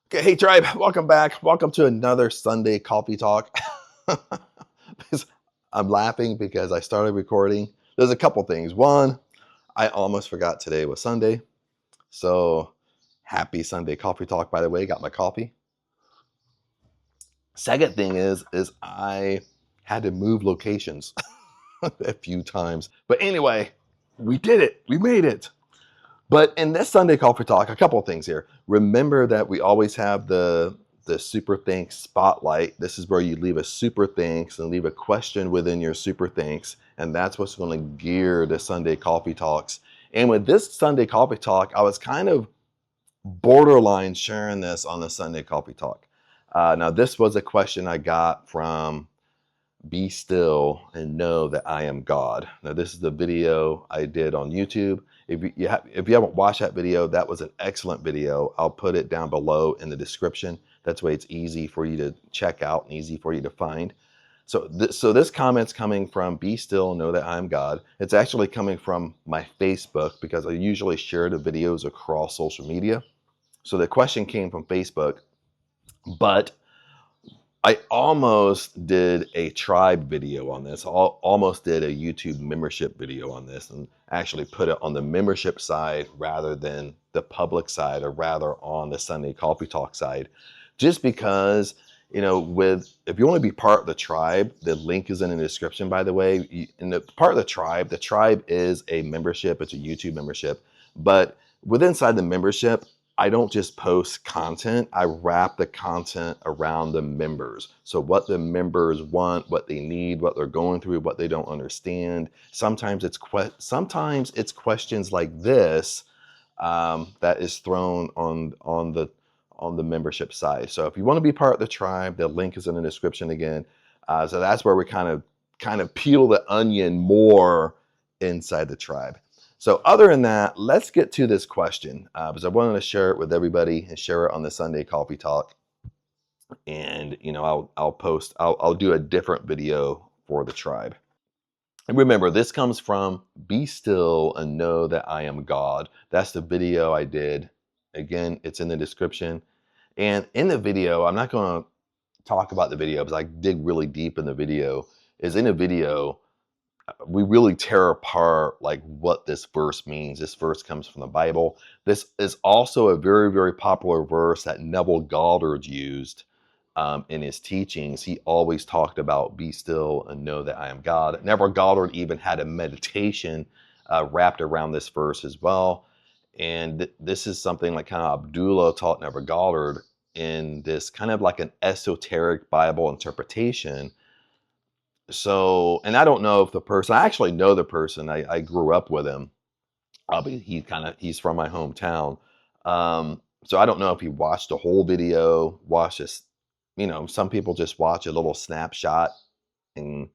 Okay, hey tribe, welcome back. Welcome to another Sunday coffee talk. I'm laughing because I started recording. There's a couple things. One, I almost forgot today was Sunday. So happy Sunday coffee talk, by the way. Got my coffee. Second thing is I had to move locations a few times. But anyway, we did it. We made it. But in this Sunday Coffee Talk, a couple of things here. Remember that we always have the Super Thanks Spotlight. This is where you leave a Super Thanks and leave a question within your Super Thanks. And that's what's going to gear the Sunday Coffee Talks. And with this Sunday Coffee Talk, I was kind of borderline sharing this on the Sunday Coffee Talk. Now, this was a question I got from Be Still and Know That I Am God. Now, this is the video I did on YouTube. If you haven't watched that video, that was an excellent video. I'll put it down below in the description. That's why it's easy for you to check out and easy for you to find. So this comment's coming from Be Still and Know That I Am God. It's actually coming from my Facebook because I usually share the videos across social media. So the question came from Facebook, but I almost did a tribe video on this. Almost did a YouTube membership video on this and actually put it on the membership side rather than the public side, or rather on the Sunday Coffee Talk side. Just because, if you want to be part of the tribe, the link is in the description, by the way. In the part of the tribe is a membership. It's a YouTube membership. But inside the membership, I don't just post content, I wrap the content around the members. So what the members want, what they need, what they're going through, what they don't understand. Sometimes it's questions like this that is thrown on the membership side. So if you want to be part of the tribe, the link is in the description again. So that's where we kind of peel the onion more inside the tribe. So other than that, let's get to this question because I wanted to share it with everybody and share it on the Sunday Coffee Talk. And I'll do a different video for the tribe. And remember, this comes from Be Still and Know That I Am God. That's the video I did. Again, it's in the description. And in the video, I'm not going to talk about the video because I dig really deep in the video. In the video, we really tear apart like what this verse means. This verse comes from the Bible. This is also a very, very popular verse that Neville Goddard used in his teachings. He always talked about be still and know that I am God. Neville Goddard even had a meditation wrapped around this verse as well. And this is something like kind of Abdullah taught Neville Goddard in this kind of like an esoteric Bible interpretation. So, and I don't know if the person, I actually know the person. I grew up with him. But he's from my hometown. So I don't know if he watched the whole video, watched this, some people just watch a little snapshot and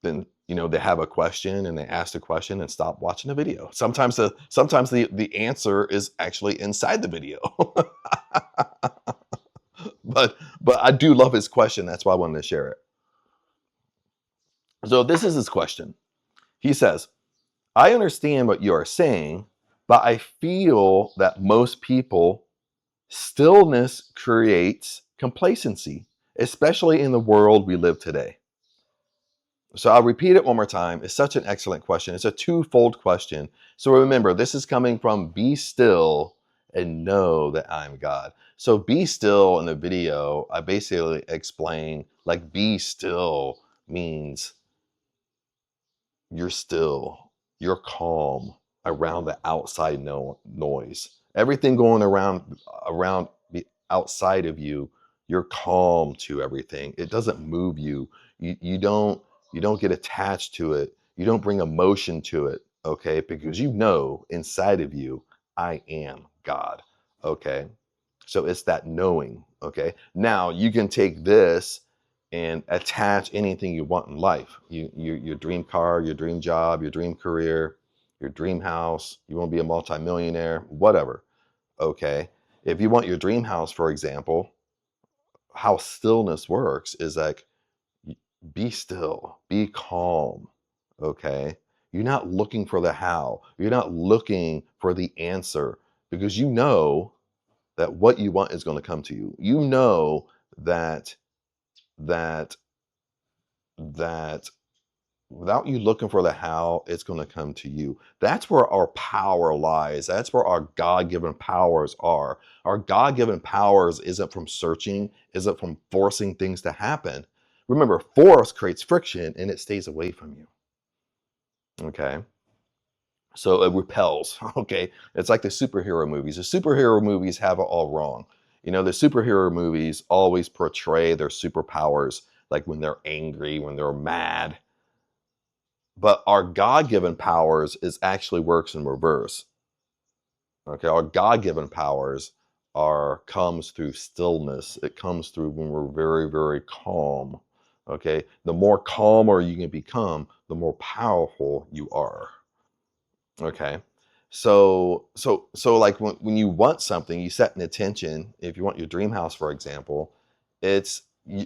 then, they have a question and they ask the question and stop watching the video. Sometimes the answer is actually inside the video. But I do love his question. That's why I wanted to share it. So this is his question. He says, I understand what you are saying, but I feel that most people, stillness creates complacency, especially in the world we live today. So I'll repeat it one more time. It's such an excellent question. It's a twofold question. So remember, this is coming from Be Still and Know That I'm God. So be still in the video, I basically explain like be still means you're still, you're calm around the outside noise. Everything going around the outside of you, you're calm to everything. It doesn't move you. You don't get attached to it. You don't bring emotion to it, okay? Because inside of you, I am God, okay? So it's that knowing, okay? Now you can take this and attach anything you want in life. Your dream car, your dream job, your dream career, your dream house. You want to be a multimillionaire, whatever. Okay. If you want your dream house, for example, how stillness works is like be still, be calm. Okay. You're not looking for the how. You're not looking for the answer because that what you want is going to come to you. You know that that that without you looking for the how, it's going to come to you. That's where our power lies. That's where our God-given powers are. Our God-given powers isn't from searching, isn't from forcing things to happen. Remember, force creates friction and it stays away from you. Okay. So it repels. Okay. It's like the superhero movies. The superhero movies have it all wrong. The superhero movies always portray their superpowers like when they're angry, when they're mad. But our God-given powers is actually works in reverse. Okay, our God-given powers comes through stillness. It comes through when we're very, very calm. Okay, the more calmer you can become, the more powerful you are. Okay. So like when you want something, you set an intention. If you want your dream house, for example,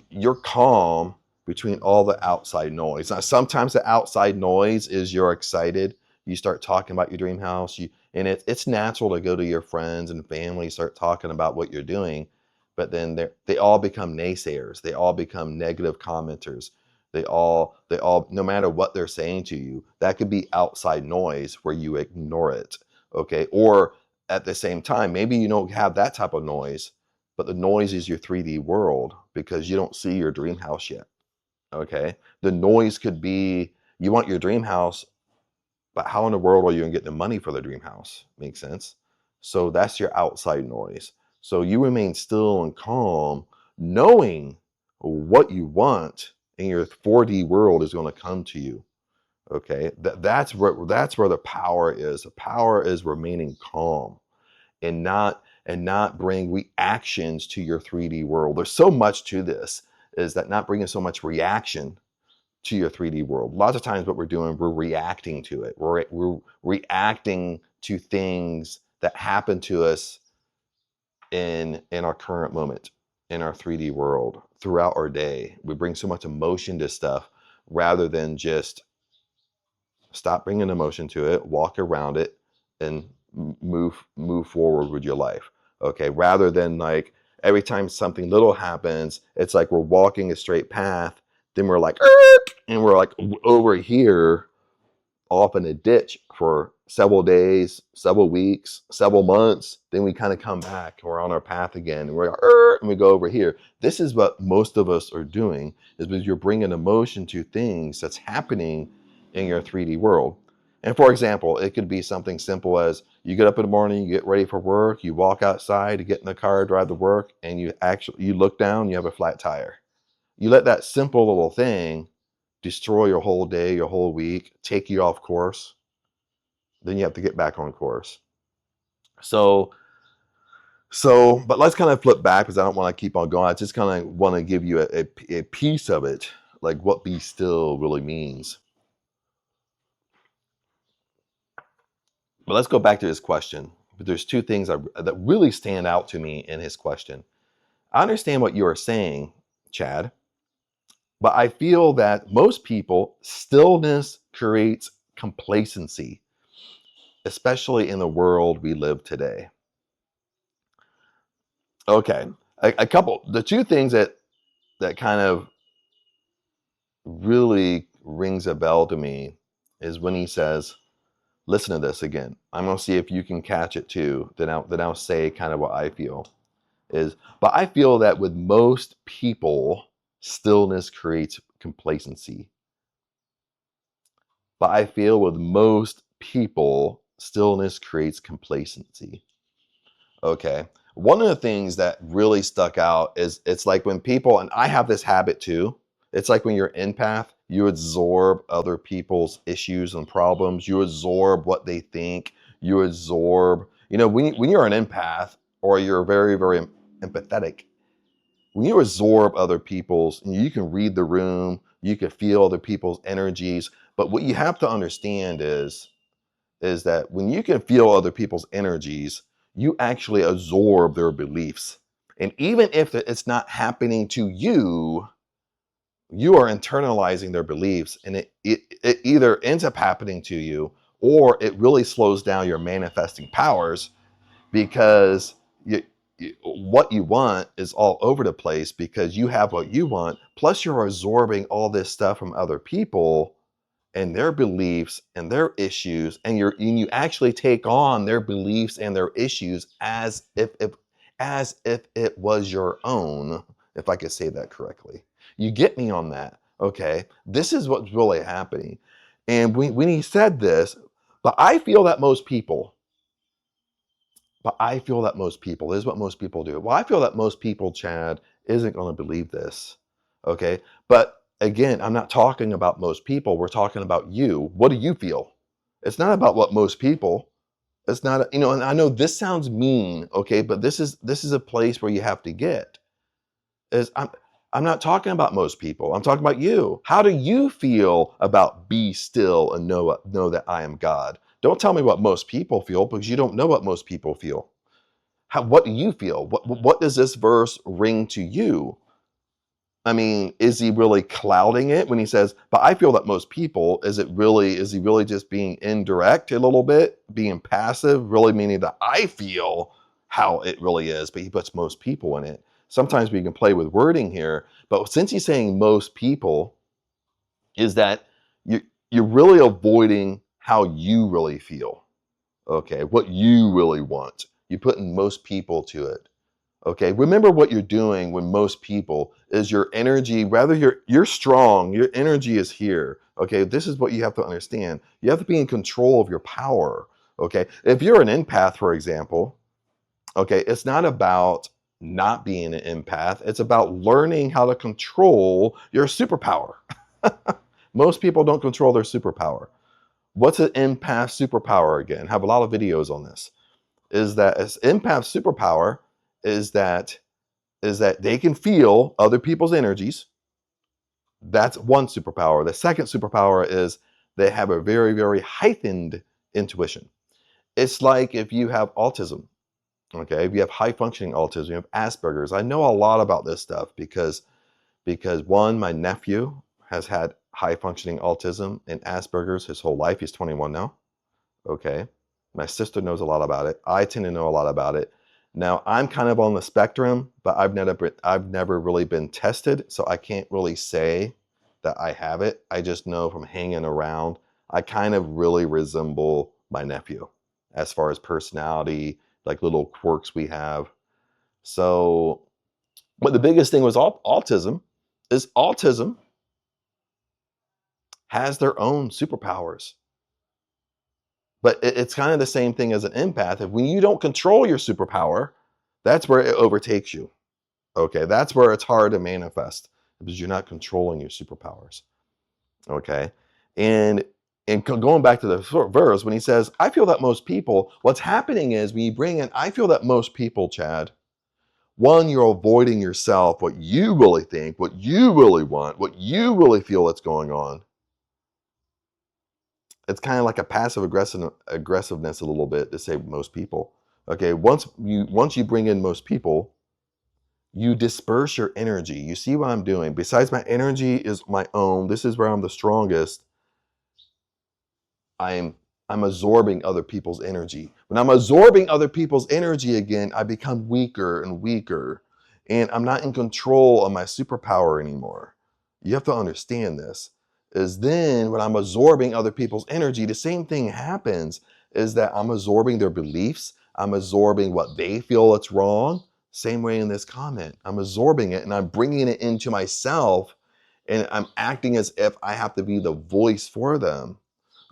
you're calm between all the outside noise. Now, sometimes the outside noise is you're excited. You start talking about your dream house. And it's natural to go to your friends and family, start talking about what you're doing, but then they all become naysayers. They all become negative commenters. They all, no matter what they're saying to you, that could be outside noise where you ignore it. Okay. Or at the same time, maybe you don't have that type of noise, but the noise is your 3D world because you don't see your dream house yet. Okay. The noise could be you want your dream house, but how in the world are you going to get the money for the dream house? Makes sense. So that's your outside noise. So you remain still and calm, knowing what you want, and your 4D world is going to come to you. Okay, that's where the power is. The power is remaining calm and not bring reactions to your 3D world. There's so much to this, is that not bringing so much reaction to your 3D world. Lots of times what we're doing, we're reacting to it. We're reacting to things that happen to us in our current moment, in our 3D world, throughout our day. We bring so much emotion to stuff rather than just stop bringing emotion to it, walk around it, and move forward with your life. Okay, rather than like every time something little happens, it's like we're walking a straight path, then we're like, "Erk," and we're like over here off in a ditch for several days, several weeks, several months. Then we kind of come back. We're on our path again. And we're like, and we go over here. This is what most of us are doing, is because you're bringing emotion to things that's happening in your 3D world. And for example, it could be something simple as you get up in the morning, you get ready for work, you walk outside, you get in the car, drive to work, and you look down, you have a flat tire. You let that simple little thing destroy your whole day, your whole week, take you off course, then you have to get back on course. So, but let's kind of flip back because I don't want to keep on going. I just kind of want to give you a piece of it, like what be still really means. But let's go back to his question. But there's two things that really stand out to me in his question. I understand what you are saying, Chad, but I feel that most people, stillness creates complacency, especially in the world we live today. Okay, the two things that kind of really rings a bell to me is when he says, listen to this again. I'm going to see if you can catch it too. Then I'll say kind of what I feel is, but I feel that with most people, stillness creates complacency. But I feel with most people, stillness creates complacency. Okay. One of the things that really stuck out is it's like when people, and I have this habit too, it's like when you're empath, you absorb other people's issues and problems. You absorb what they think. You absorb, when you're an empath or you're very, very empathetic, when you absorb other people's, you can read the room, you can feel other people's energies. But what you have to understand is that when you can feel other people's energies, you actually absorb their beliefs. And even if it's not happening to you, you are internalizing their beliefs, and it either ends up happening to you or it really slows down your manifesting powers because what you want is all over the place because you have what you want. Plus, you're absorbing all this stuff from other people and their beliefs and their issues, and you actually take on their beliefs and their issues as if it was your own, if I could say that correctly. You get me on that, okay? This is what's really happening. And when he said this, but I feel that most people, this is what most people do. Well, I feel that most people, Chad, isn't going to believe this, okay? But again, I'm not talking about most people. We're talking about you. What do you feel? It's not about what most people. It's not, and I know this sounds mean, okay, but this is a place where you have to get. Is I'm not talking about most people. I'm talking about you. How do you feel about be still and know that I am God? Don't tell me what most people feel because you don't know what most people feel. What do you feel? What does this verse ring to you? I mean, is he really clouding it when he says, but I feel that most people, is he really just being indirect a little bit, being passive, really meaning that I feel how it really is, but he puts most people in it. Sometimes we can play with wording here, but since he's saying most people, is that you're really avoiding how you really feel, okay? What you really want. You're putting most people to it. Okay, remember what you're doing when most people is your energy, rather you're strong, your energy is here. Okay, this is what you have to understand. You have to be in control of your power. Okay, if you're an empath, for example, okay, it's not about not being an empath, it's about learning how to control your superpower. Most people don't control their superpower. What's an empath superpower again? I have a lot of videos on this. Is that as empath superpower is that they can feel other people's energies. That's one superpower. The second superpower is they have a very, very heightened intuition. It's like if you have autism, okay? If you have high functioning autism, you have Asperger's. I know a lot about this stuff because one, my nephew has had high functioning autism and Asperger's his whole life. He's 21 now. Okay. My sister knows a lot about it. I tend to know a lot about it. Now, I'm kind of on the spectrum, but I've never really been tested, so I can't really say that I have it. I just know from hanging around, I kind of really resemble my nephew as far as personality, like little quirks we have. So, but the biggest thing was autism is autism has their own superpowers. But it's kind of the same thing as an empath. If when you don't control your superpower, that's where it overtakes you. Okay, that's where it's hard to manifest because you're not controlling your superpowers. Okay, and going back to the verse when he says, "I feel that most people," what's happening is when you bring in, "I feel that most people," Chad. One, you're avoiding yourself, what you really think, what you really want, what you really feel that's going on. It's kind of like a passive aggressiveness a little bit to say most people. Okay, once you bring in most people, you disperse your energy. You see what I'm doing? Besides my energy is my own, this is where I'm the strongest. I'm absorbing other people's energy. When I'm absorbing other people's energy again, I become weaker and weaker. And I'm not in control of my superpower anymore. You have to understand this. Is then when I'm absorbing other people's energy, the same thing happens is that I'm absorbing their beliefs. I'm absorbing what they feel it's wrong. Same way in this comment. I'm absorbing it and I'm bringing it into myself and I'm acting as if I have to be the voice for them.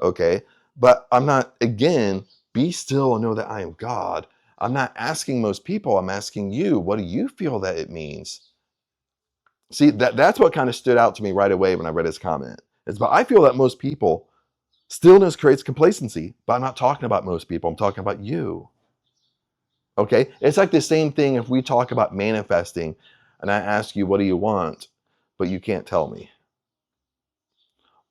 Okay. But I'm not, again, be still and know that I am God. I'm not asking most people. I'm asking you, what do you feel that it means? See, that's what kind of stood out to me right away when I read his comment. It's but I feel that most people, stillness creates complacency, but I'm not talking about most people. I'm talking about you. Okay. It's like the same thing if we talk about manifesting and I ask you, what do you want? But you can't tell me.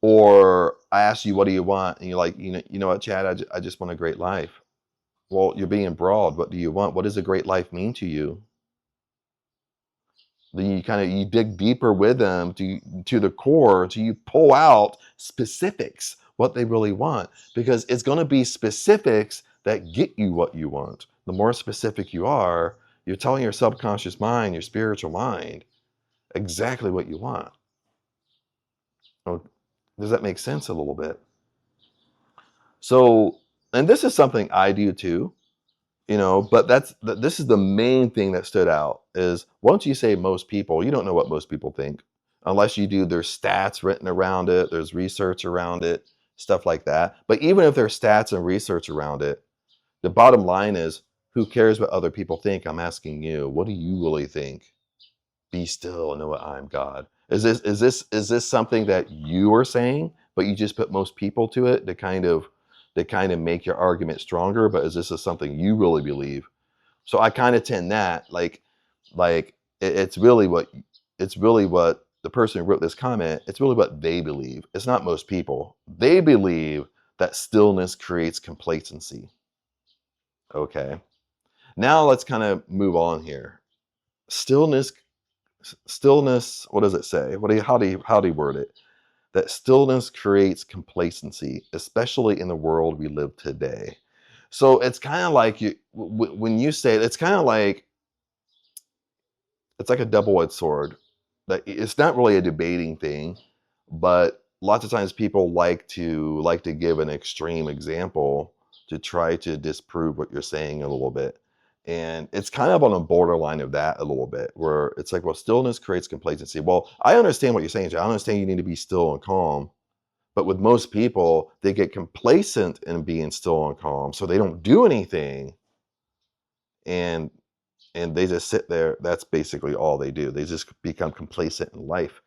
Or I ask you, what do you want? And you're like, you know what, Chad, I just want a great life. Well, you're being broad. What do you want? What does a great life mean to you? Then you dig deeper with them to the core, to you pull out specifics, what they really want. Because it's going to be specifics that get you what you want. The more specific you are, You're telling your subconscious mind, your spiritual mind, exactly what you want. Oh, does that make sense a little bit? So, and this is something I do too, but this is the main thing that stood out is once you say most people, you don't know what most people think unless you do, there's stats written around it, there's research around it, stuff like that. But even if there's stats and research around it, the bottom line is, who cares what other people think? I'm asking you, what do you really think? Be still and know that I'm God. Is this something that you are saying, but you just put most people to it to kind of make your argument stronger? But is this something you really believe? So I kind of tend that it's really what the person who wrote this comment. It's really what they believe. It's not most people. They believe that stillness creates complacency. Okay. Now let's kind of move on here. Stillness stillness, what does it say? How do you word it? That stillness creates complacency, especially in the world we live today. So it's kind of like when you say it, it's like a double-edged sword. That it's not really a debating thing, but lots of times people like to give an extreme example to try to disprove what you're saying a little bit. And it's kind of on a borderline of that a little bit, where it's like, well, stillness creates complacency. Well, I understand what you're saying, Jay. I understand you need to be still and calm. But with most people, they get complacent in being still and calm, so they don't do anything. And they just sit there. That's basically all they do. They just become complacent in life.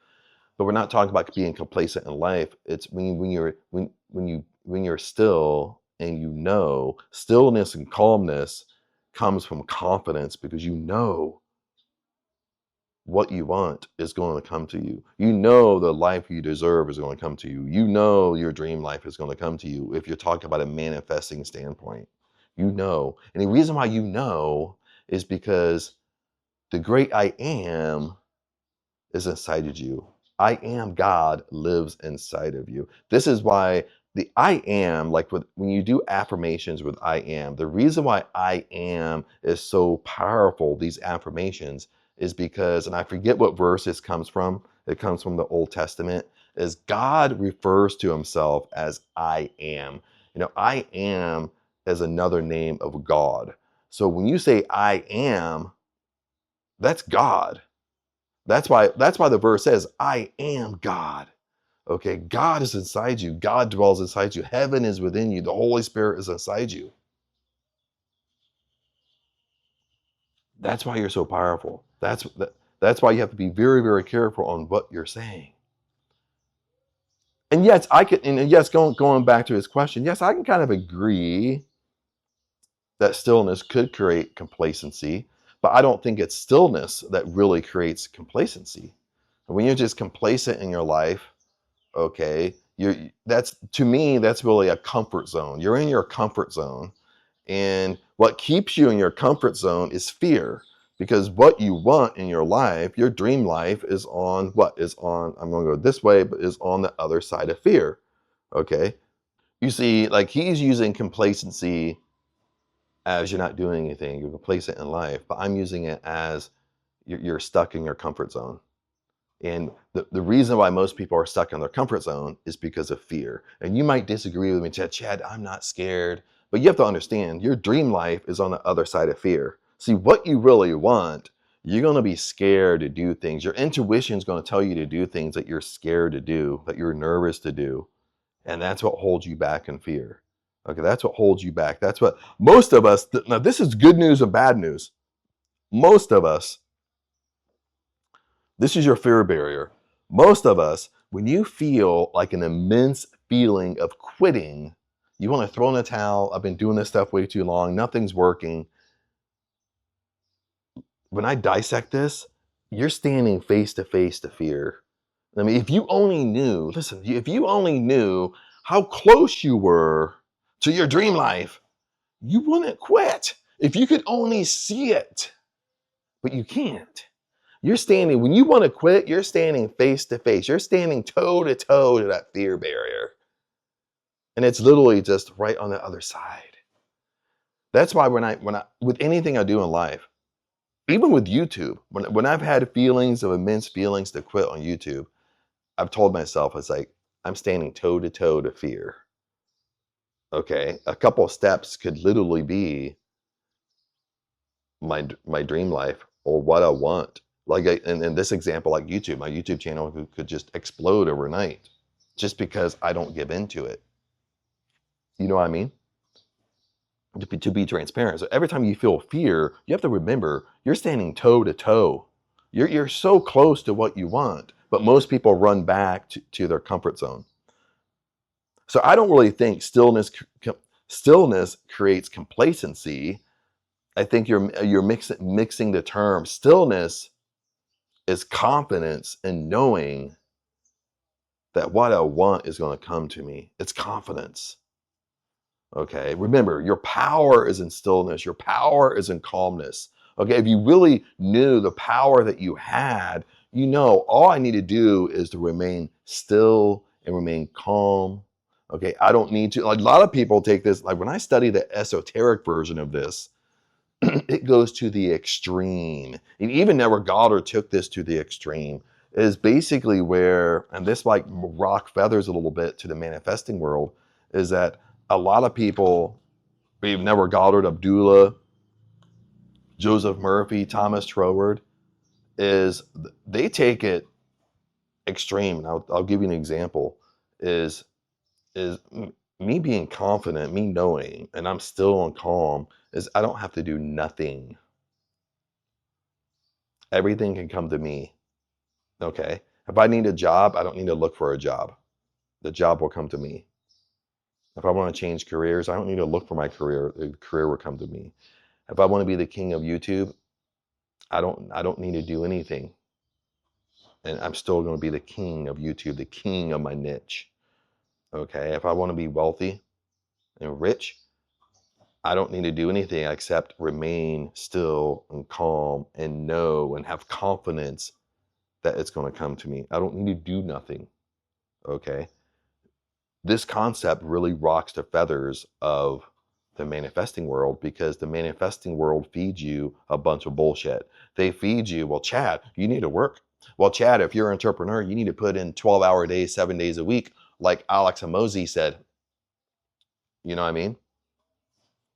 But we're not talking about being complacent in life. It's when you're still, and stillness and calmness comes from confidence, because what you want is going to come to you. The life you deserve is going to come to you. Your dream life is going to come to you if you're talking about a manifesting standpoint. And the reason why is because the great I am is inside of you. I am God lives inside of you. This is why the I am, when you do affirmations with I am, the reason why I am is so powerful, these affirmations, is because, and I forget what verse this comes from, it comes from the Old Testament, is God refers to himself as I am. I am is another name of God. So when you say I am, that's God. That's why the verse says, I am God. Okay, God is inside you. God dwells inside you. Heaven is within you. The Holy Spirit is inside you. That's why you're so powerful. That's why you have to be very, very careful on what you're saying. And yes, going back to his question, yes, I can kind of agree that stillness could create complacency, but I don't think it's stillness that really creates complacency. When you're just complacent in your life, okay, to me, that's really a comfort zone. You're in your comfort zone, and what keeps you in your comfort zone is fear, because what you want in your life, your dream life, is on I'm going to go this way, but is on the other side of fear. Okay, you see, like, he's using complacency as you're not doing anything, you're complacent in life, but I'm using it as you're stuck in your comfort zone. And the reason why most people are stuck in their comfort zone is because of fear. And you might disagree with me, Chad, I'm not scared. But you have to understand, your dream life is on the other side of fear. See, what you really want, you're going to be scared to do things. Your intuition is going to tell you to do things that you're scared to do, that you're nervous to do. And that's what holds you back in fear. Okay, that's what holds you back. That's what most of us, now this is good news and bad news. Most of us, this is your fear barrier. Most of us, when you feel like an immense feeling of quitting, you want to throw in the towel. I've been doing this stuff way too long. Nothing's working. When I dissect this, you're standing face to face to fear. I mean, if you only knew, listen, if you only knew how close you were to your dream life, you wouldn't quit. If you could only see it, but you can't. When you want to quit, you're standing face to face. You're standing toe to toe to that fear barrier. And it's literally just right on the other side. That's why with anything I do in life, Even with YouTube, when I've had feelings of immense feelings to quit on YouTube, I've told myself, it's like, I'm standing toe to toe to fear. Okay. A couple of steps could literally be my dream life or what I want. Like in this example, like YouTube, my YouTube channel could just explode overnight just because I don't give into it. You know what I mean? To be transparent. So every time you feel fear, you have to remember you're standing toe to toe. You're so close to what you want, but most people run back to their comfort zone. So I don't really think stillness creates complacency. I think you're mixing the term. Stillness is confidence in knowing that what I want is going to come to me. It's confidence. Okay. Remember, your power is in stillness. Your power is in calmness. Okay. If you really knew the power that you had, you know, all I need to do is to remain still and remain calm. Okay. I don't need to, like a lot of people take this, like when I study the esoteric version of this, it goes to the extreme. And even Neville Goddard took this to the extreme. It is basically where, and this like rock feathers a little bit to the manifesting world, is that a lot of people, we've Neville Goddard, Abdullah, Joseph Murphy, Thomas Troward, is they take it extreme. And I'll give you an example. Is me being confident, me knowing, and I'm still and calm, is I don't have to do nothing. Everything can come to me. Okay. If I need a job, I don't need to look for a job. The job will come to me. If I want to change careers, I don't need to look for my career. The career will come to me. If I want to be the king of YouTube, I don't need to do anything. And I'm still going to be the king of YouTube, the king of my niche. Okay. If I want to be wealthy and rich, I don't need to do anything except remain still and calm and know and have confidence that it's going to come to me. I don't need to do nothing. Okay. This concept really rocks the feathers of the manifesting world, because the manifesting world feeds you a bunch of bullshit. They feed you, well, Chad, you need to work. Well, Chad, if you're an entrepreneur, you need to put in 12-hour days, 7 days a week, like Alex Hormozi said. You know what I mean?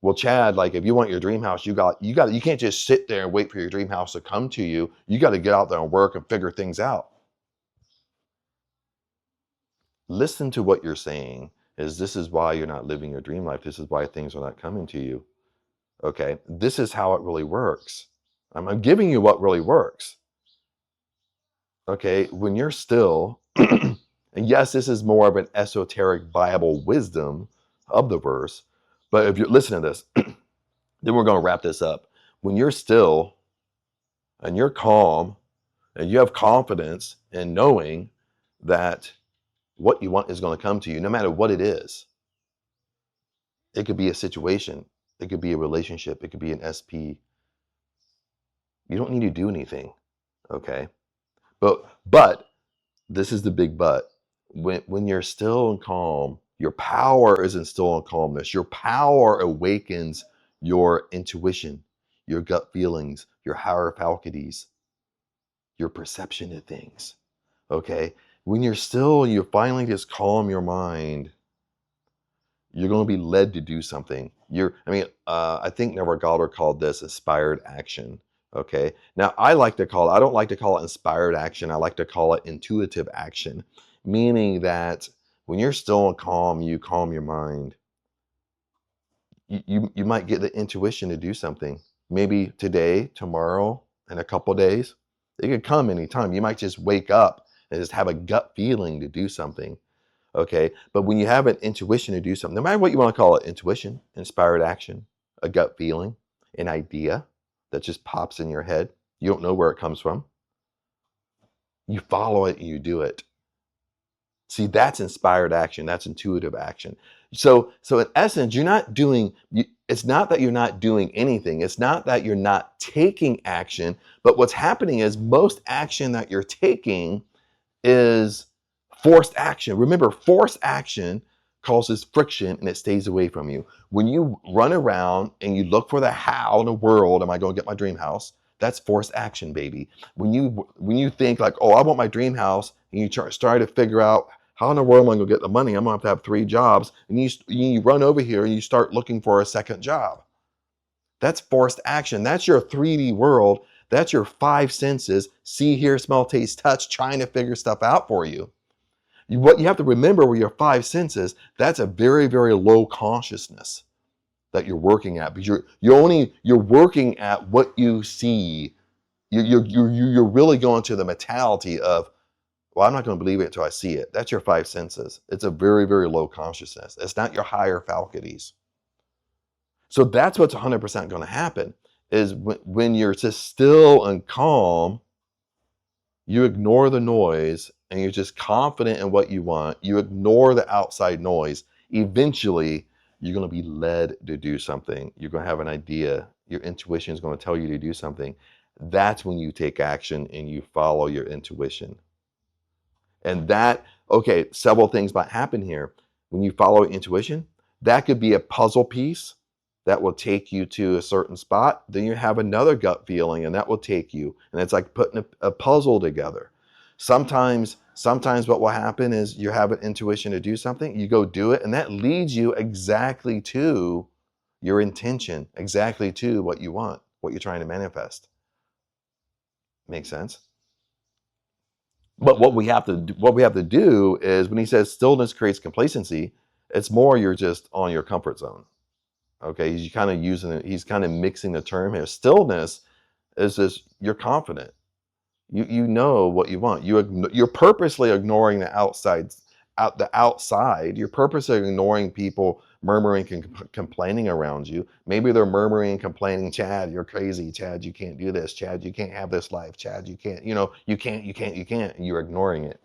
Well, Chad, like if you want your dream house, you can't just sit there and wait for your dream house to come to you. You got to get out there and work and figure things out. Listen to what you're saying. This is why you're not living your dream life. This is why things are not coming to you. Okay. This is how it really works. I'm giving you what really works. Okay. When you're still, and yes, this is more of an esoteric Bible wisdom of the verse, but if you're listening to this, then we're going to wrap this up. When you're still and you're calm and you have confidence in knowing that what you want is going to come to you, no matter what it is. It could be a situation. It could be a relationship. It could be an SP. You don't need to do anything. Okay. But this is the big but. When you're still and calm, your power isn't still in calmness. Your power awakens your intuition, your gut feelings, your higher faculties, your perception of things. Okay. When you're still, you finally just calm your mind, you're going to be led to do something. I think Neville Goddard called this inspired action. Okay. Now I don't like to call it inspired action. I like to call it intuitive action, meaning that when you're still and calm, you calm your mind. You might get the intuition to do something. Maybe today, tomorrow, in a couple days. It could come anytime. You might just wake up and just have a gut feeling to do something. Okay. But when you have an intuition to do something, no matter what you want to call it, intuition, inspired action, a gut feeling, an idea that just pops in your head, you don't know where it comes from. You follow it and you do it. See, that's inspired action. That's intuitive action. So in essence, it's not that you're not doing anything. It's not that you're not taking action, but what's happening is most action that you're taking is forced action. Remember, forced action causes friction and it stays away from you. When you run around and you look for the how in the world am I going to get my dream house, That's forced action, baby. When you think like, oh, I want my dream house, and you start to figure out how in the world am I going to get the money? I'm going to have 3 jobs, and you run over here and you start looking for a second job. That's forced action. That's your 3D world. That's your 5 senses: see, hear, smell, taste, touch, trying to figure stuff out for you. What you have to remember with your 5 senses, that's a very, very low consciousness that you're working at, because you're working at what you see. You're really going to the mentality of, well, I'm not going to believe it until I see it. That's your 5 senses. It's a very, very low consciousness. It's not your higher faculties. So that's what's 100% going to happen, is when you're just still and calm, you ignore the noise and you're just confident in what you want. You ignore the outside noise. Eventually, you're going to be led to do something. You're going to have an idea. Your intuition is going to tell you to do something. That's when you take action and you follow your intuition. And that, okay, several things might happen here. When you follow intuition, that could be a puzzle piece that will take you to a certain spot. Then you have another gut feeling, and that will take you. And it's like putting a puzzle together. Sometimes what will happen is you have an intuition to do something, you go do it, and that leads you exactly to your intention, exactly to what you want, what you're trying to manifest. Make sense? But what we have to do is, when he says stillness creates complacency, it's more you're just on your comfort zone. Okay, he's kind of using it. He's kind of mixing the term here. Stillness is just, you're confident. You know what you want. You're purposely ignoring the outside. You're purposely ignoring people murmuring and complaining around you. Maybe they're murmuring and complaining, Chad, you're crazy. Chad, you can't do this. Chad, you can't have this life. Chad, you can't, you can't. And you're ignoring it.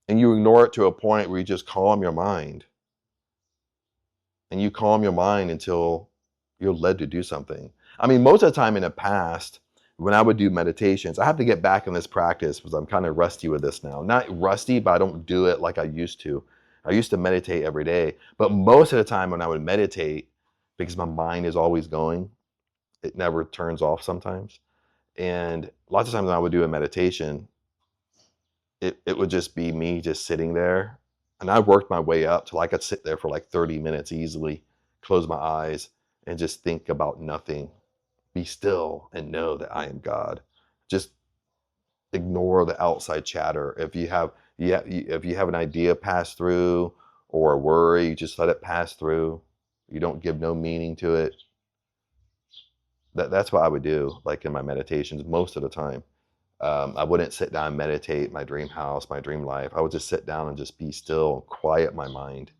And you ignore it to a point where you just calm your mind. And you calm your mind until you're led to do something. I mean, most of the time in the past, when I would do meditations, I have to get back in this practice because I'm kind of rusty with this now. Not rusty, but I don't do it like I used to. I used to meditate every day, but most of the time when I would meditate, because my mind is always going, it never turns off sometimes. And lots of times when I would do a meditation, it would just be me just sitting there. And I worked my way up till I could sit there for like 30 minutes easily, close my eyes, and just think about nothing. Be still and know that I am God. Just ignore the outside chatter. If you have an idea pass through, or a worry, you just let it pass through. You don't give no meaning to it. That's what I would do, like in my meditations most of the time. I wouldn't sit down and meditate my dream house, my dream life. I would just sit down and just be still, quiet my mind.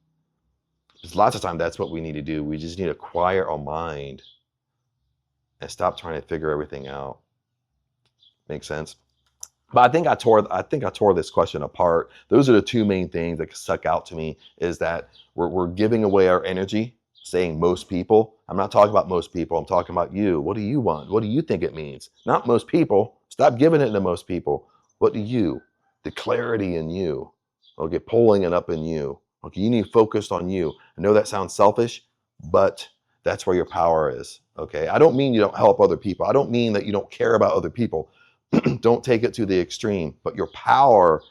Because lots of times that's what we need to do. We just need to quiet our mind and stop trying to figure everything out. Make sense? But I think I tore this question apart. Those are the 2 main things that stuck out to me, is that we're giving away our energy, saying most people. I'm not talking about most people. I'm talking about you. What do you want? What do you think it means? Not most people. Stop giving it to most people. What do you? The clarity in you. Okay, pulling it up in you. Okay, you need to focus on you. I know that sounds selfish, but that's where your power is. Okay, I don't mean you don't help other people. I don't mean that you don't care about other people. Don't take it to the extreme. But your power,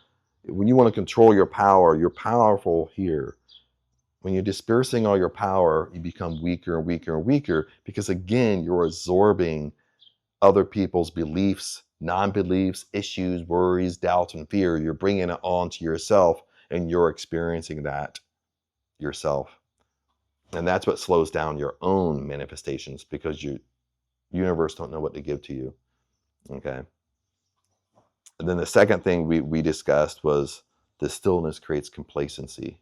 when you want to control your power, you're powerful here. When you're dispersing all your power, you become weaker and weaker and weaker, because again, you're absorbing other people's beliefs, non-beliefs, issues, worries, doubts, and fear. You're bringing it onto yourself, and you're experiencing that yourself. And that's what slows down your own manifestations, because your universe don't know what to give to you. Okay. And then the second thing we discussed was the stillness creates complacency.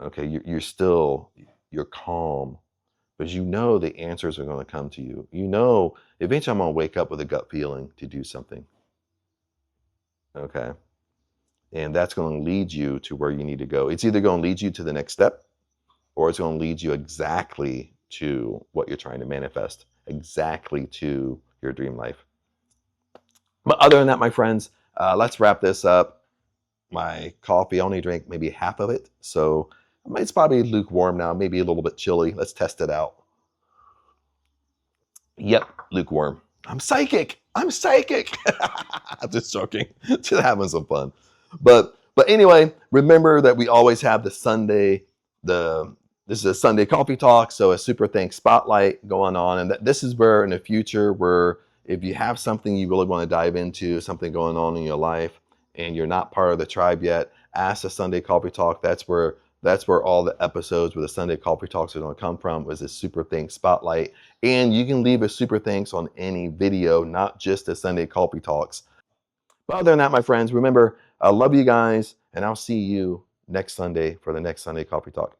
Okay, you're still, you're calm, because you know the answers are going to come to you. You know, eventually I'm going to wake up with a gut feeling to do something. Okay. And that's going to lead you to where you need to go. It's either going to lead you to the next step, or it's going to lead you exactly to what you're trying to manifest, exactly to your dream life. But other than that, my friends, let's wrap this up. My coffee, I only drank maybe half of it, so it's probably lukewarm now, maybe a little bit chilly. Let's test it out. Yep, lukewarm. I'm psychic. I'm psychic. I'm just joking. Just having some fun. But anyway, remember that we always have the Sunday, this is a Sunday coffee talk, so a super thanks spotlight going on. And this is where in the future, where if you have something you really want to dive into, something going on in your life, and you're not part of the tribe yet, ask the Sunday coffee talk. That's where all the episodes where the Sunday coffee talks are going to come from, was a super thanks spotlight. And you can leave a super thanks on any video, not just the Sunday coffee talks. But other than that, my friends, remember, I love you guys, and I'll see you next Sunday for the next Sunday coffee talk.